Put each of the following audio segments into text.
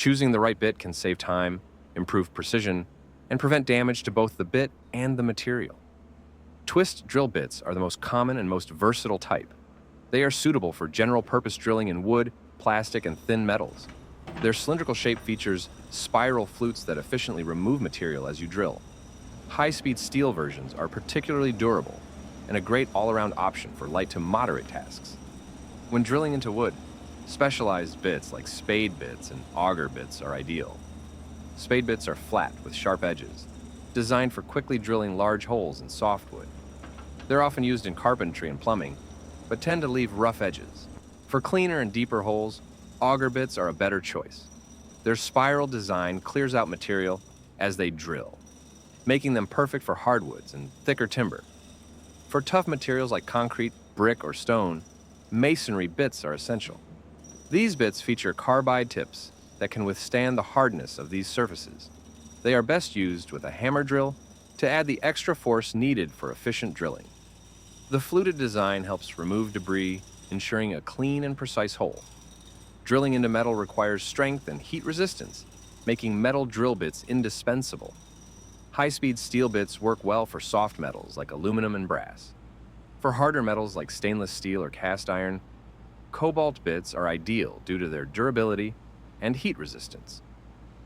Choosing the right bit can save time, improve precision, and prevent damage to both the bit and the material. Twist drill bits are the most common and most versatile type. They are suitable for general-purpose drilling in wood, plastic, and thin metals. Their cylindrical shape features spiral flutes that efficiently remove material as you drill. High-speed steel versions are particularly durable and a great all-around option for light to moderate tasks. When drilling into wood, specialized bits like spade bits and auger bits are ideal. Spade bits are flat with sharp edges, designed for quickly drilling large holes in softwood. They're often used in carpentry and plumbing, but tend to leave rough edges. For cleaner and deeper holes, auger bits are a better choice. Their spiral design clears out material as they drill, making them perfect for hardwoods and thicker timber. For tough materials like concrete, brick, or stone, masonry bits are essential. These bits feature carbide tips that can withstand the hardness of these surfaces. They are best used with a hammer drill to add the extra force needed for efficient drilling. The fluted design helps remove debris, ensuring a clean and precise hole. Drilling into metal requires strength and heat resistance, making metal drill bits indispensable. High-speed steel bits work well for soft metals like aluminum and brass. For harder metals like stainless steel or cast iron, cobalt bits are ideal due to their durability and heat resistance.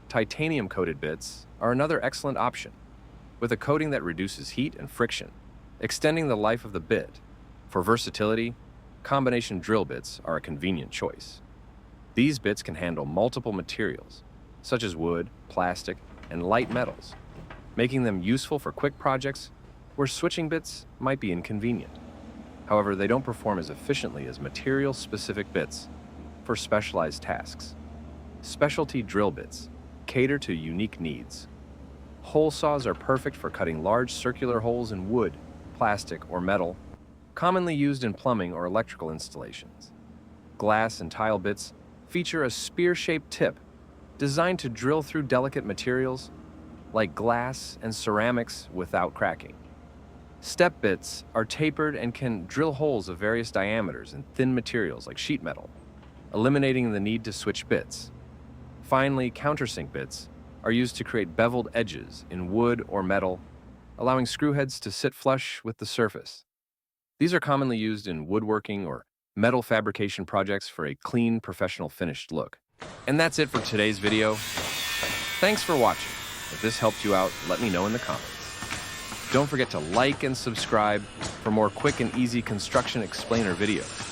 Titanium-coated bits are another excellent option, with a coating that reduces heat and friction, extending the life of the bit. For versatility, combination drill bits are a convenient choice. These bits can handle multiple materials, such as wood, plastic, and light metals, making them useful for quick projects where switching bits might be inconvenient. However, they don't perform as efficiently as material-specific bits for specialized tasks. Specialty drill bits cater to unique needs. Hole saws are perfect for cutting large circular holes in wood, plastic, or metal, commonly used in plumbing or electrical installations. Glass and tile bits feature a spear-shaped tip designed to drill through delicate materials like glass and ceramics without cracking. Step bits are tapered and can drill holes of various diameters in thin materials like sheet metal, eliminating the need to switch bits. Finally, countersink bits are used to create beveled edges in wood or metal, allowing screw heads to sit flush with the surface. These are commonly used in woodworking or metal fabrication projects for a clean, professional finished look. And that's it for today's video. Thanks for watching. If this helped you out, let me know in the comments. Don't forget to like and subscribe for more quick and easy construction explainer videos.